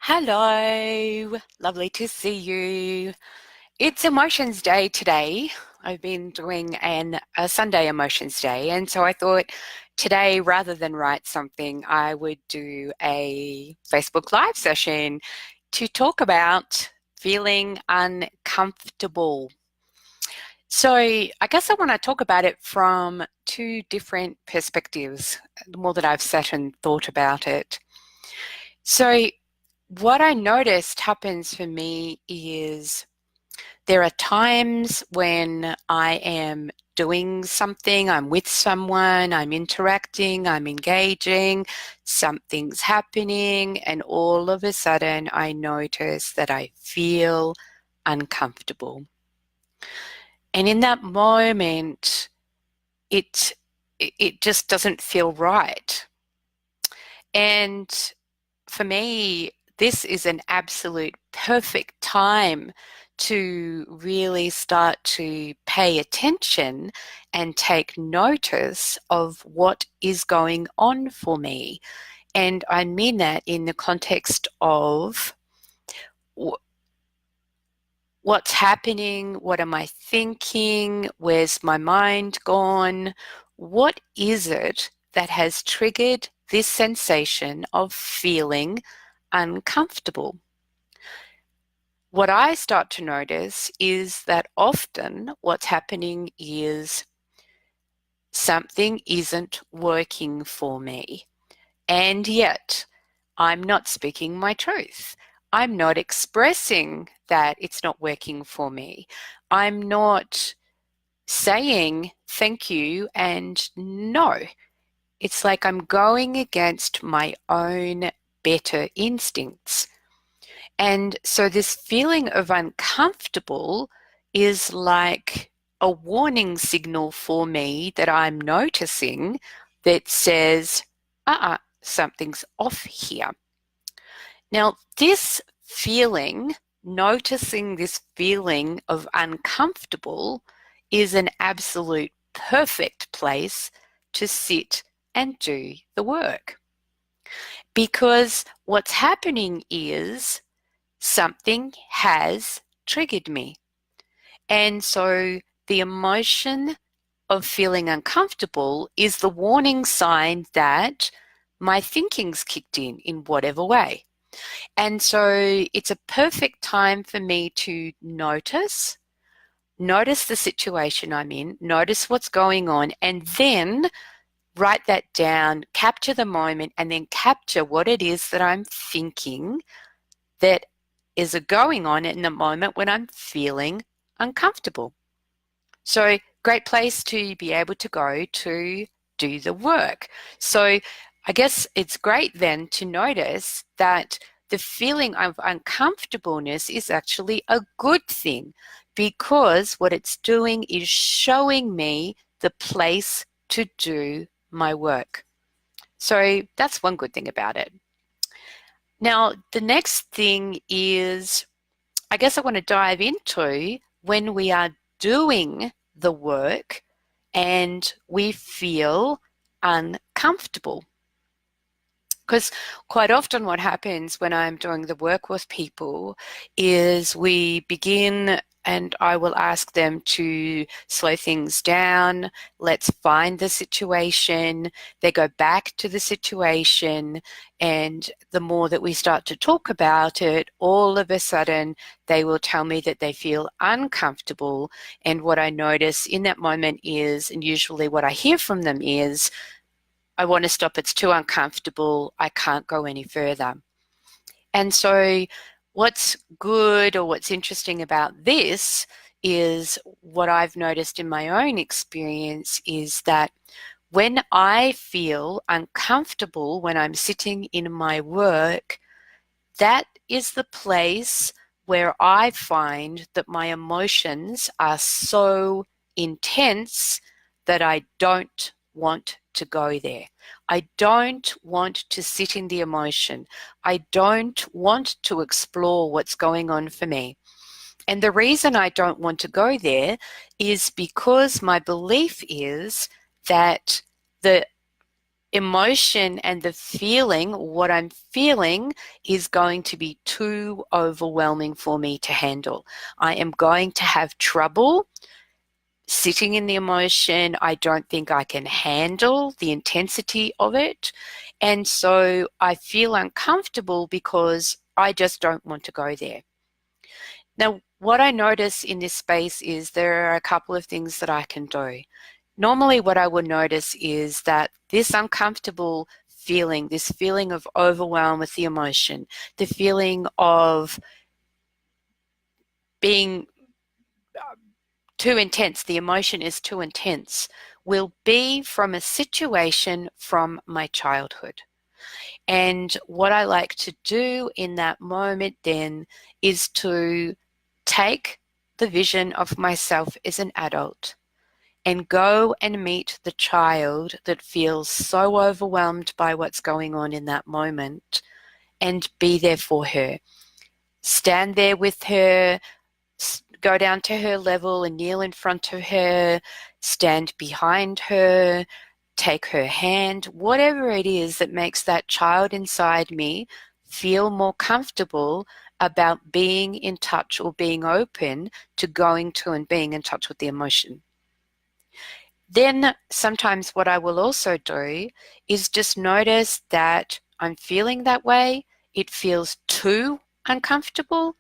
Hello, lovely to see you. It's Emotions Day today. I've been doing a Sunday Emotions Day, and so I thought today, rather than write something, I would do a Facebook Live session to talk about feeling uncomfortable. So I guess I want to talk about it from two different perspectives, the more that I've sat and thought about it. So what I noticed happens for me is there are times when I am doing something, I'm with someone, I'm interacting, I'm engaging, something's happening, and all of a sudden I notice that I feel uncomfortable. And in that moment, it it just doesn't feel right. And for me, this is an absolute perfect time to really start to pay attention and take notice of what is going on for me. And I mean that in the context of what's happening, what am I thinking, where's my mind gone, what is it that has triggered this sensation of feeling uncomfortable? What I start to notice is that often what's happening is something isn't working for me, and yet I'm not speaking my truth. I'm not expressing that it's not working for me. I'm not saying thank you and no. It's like I'm going against my own better instincts. And so this feeling of uncomfortable is like a warning signal for me that I'm noticing that says, something's off here. Now, this feeling, noticing this feeling of uncomfortable, is an absolute perfect place to sit and do the work. Because what's happening is something has triggered me. And so the emotion of feeling uncomfortable is the warning sign that my thinking's kicked in whatever way. And so it's a perfect time for me to notice the situation I'm in, notice what's going on, and then write that down, capture the moment, and then capture what it is that I'm thinking that is going on in the moment when I'm feeling uncomfortable. So, great place to be able to go to do the work. So, I guess it's great then to notice that the feeling of uncomfortableness is actually a good thing because what it's doing is showing me the place to do my work. So, that's one good thing about it. Now, the next thing is, I guess I want to dive into when we are doing the work and we feel uncomfortable. Because quite often what happens when I'm doing the work with people is we begin and I will ask them to slow things down. Let's find the situation. They go back to the situation. And the more that we start to talk about it, all of a sudden they will tell me that they feel uncomfortable. And what I notice in that moment is, and usually what I hear from them is, I want to stop, it's too uncomfortable, I can't go any further. And so what's good or what's interesting about this is what I've noticed in my own experience is that when I feel uncomfortable when I'm sitting in my work, that is the place where I find that my emotions are so intense that I don't want to go there. I don't want to sit in the emotion. I don't want to explore what's going on for me. And the reason I don't want to go there is because my belief is that the emotion and the feeling, what I'm feeling, is going to be too overwhelming for me to handle. I am going to have trouble sitting in the emotion. I don't think I can handle the intensity of it. And so I feel uncomfortable because I just don't want to go there. Now, what I notice in this space is there are a couple of things that I can do. Normally, what I will notice is that this uncomfortable feeling, this feeling of overwhelm with the emotion, the feeling of being too intense, the emotion is too intense, will be from a situation from my childhood. And what I like to do in that moment then is to take the vision of myself as an adult and go and meet the child that feels so overwhelmed by what's going on in that moment and be there for her. Stand there with her, go down to her level and kneel in front of her, stand behind her, take her hand, whatever it is that makes that child inside me feel more comfortable about being in touch or being open to going to and being in touch with the emotion. Then sometimes what I will also do is just notice that I'm feeling that way. It feels too uncomfortable.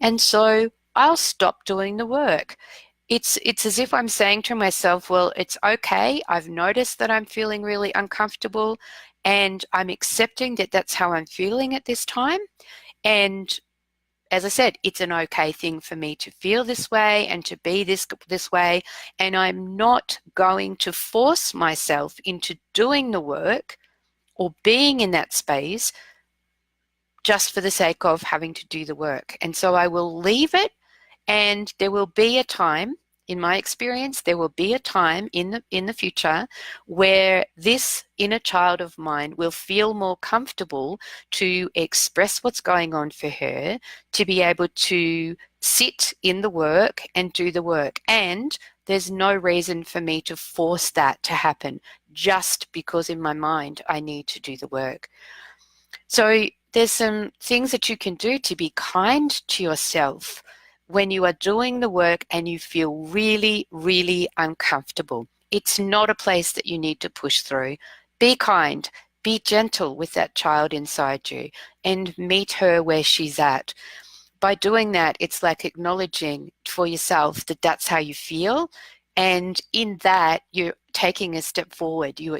And so I'll stop doing the work. It's as if I'm saying to myself, well, it's okay. I've noticed that I'm feeling really uncomfortable and I'm accepting that that's how I'm feeling at this time. And as I said, it's an okay thing for me to feel this way and to be this way, and I'm not going to force myself into doing the work or being in that space just for the sake of having to do the work. And so I will leave it, and there will be a time, in my experience, there will be a time in the future where this inner child of mine will feel more comfortable to express what's going on for her, to be able to sit in the work and do the work. And there's no reason for me to force that to happen just because in my mind I need to do the work. So there's some things that you can do to be kind to yourself when you are doing the work and you feel really, really uncomfortable. It's not a place that you need to push through. Be kind, be gentle with that child inside you and meet her where she's at. By doing that, it's like acknowledging for yourself that that's how you feel. And in that, you're taking a step forward. You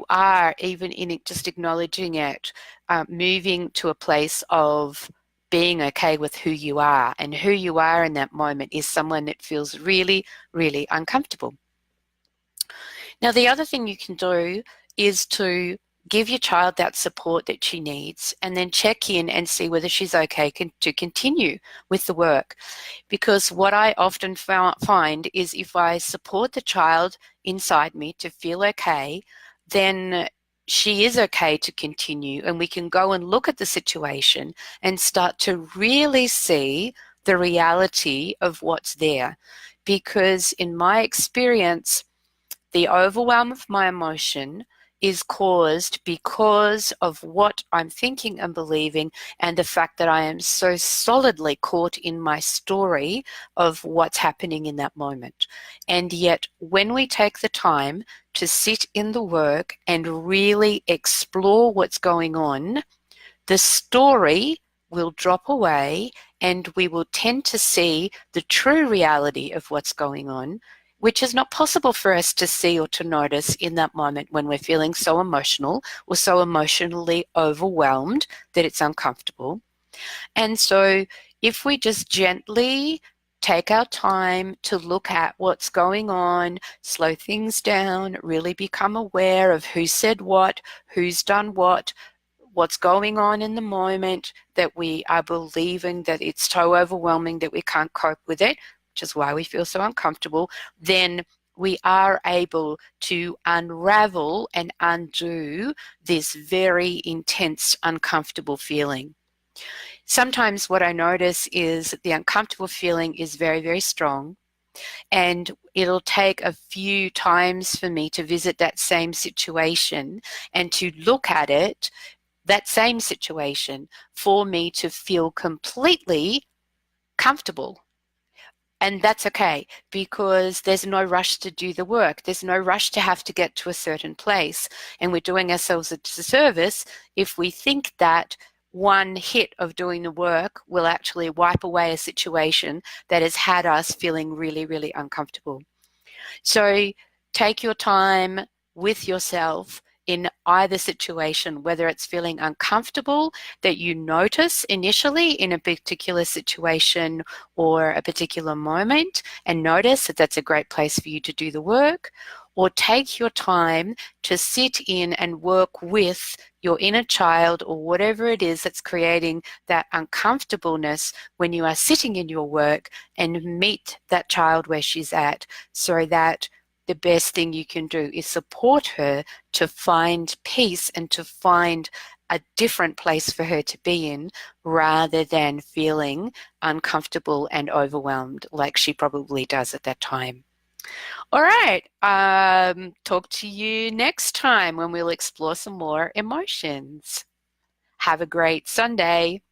are, even in it, just acknowledging it, moving to a place of being okay with who you are. And who you are in that moment is someone that feels really, really uncomfortable. Now, the other thing you can do is to give your child that support that she needs and then check in and see whether she's okay to continue with the work. Because what I often find is if I support the child inside me to feel okay, then she is okay to continue, and we can go and look at the situation and start to really see the reality of what's there. Because in my experience, the overwhelm of my emotion is caused because of what I'm thinking and believing, and the fact that I am so solidly caught in my story of what's happening in that moment. And yet, when we take the time to sit in the work and really explore what's going on, the story will drop away and we will tend to see the true reality of what's going on, which is not possible for us to see or to notice in that moment when we're feeling so emotional or so emotionally overwhelmed that it's uncomfortable. And so if we just gently take our time to look at what's going on, slow things down, really become aware of who said what, who's done what, what's going on in the moment, that we are believing that it's so overwhelming that we can't cope with it, which is why we feel so uncomfortable, then we are able to unravel and undo this very intense, uncomfortable feeling. Sometimes what I notice is that the uncomfortable feeling is very, very strong. And it'll take a few times for me to visit that same situation and to look at it, that same situation, for me to feel completely comfortable. And that's okay, because there's no rush to do the work. There's no rush to have to get to a certain place. And we're doing ourselves a disservice if we think that one hit of doing the work will actually wipe away a situation that has had us feeling really, really uncomfortable. So take your time with yourself in either situation, whether it's feeling uncomfortable that you notice initially in a particular situation or a particular moment, and notice that that's a great place for you to do the work, or take your time to sit in and work with your inner child or whatever it is that's creating that uncomfortableness when you are sitting in your work, and meet that child where she's at, so that the best thing you can do is support her to find peace and to find a different place for her to be in, rather than feeling uncomfortable and overwhelmed like she probably does at that time. All right. Talk to you next time when we'll explore some more emotions. Have a great Sunday.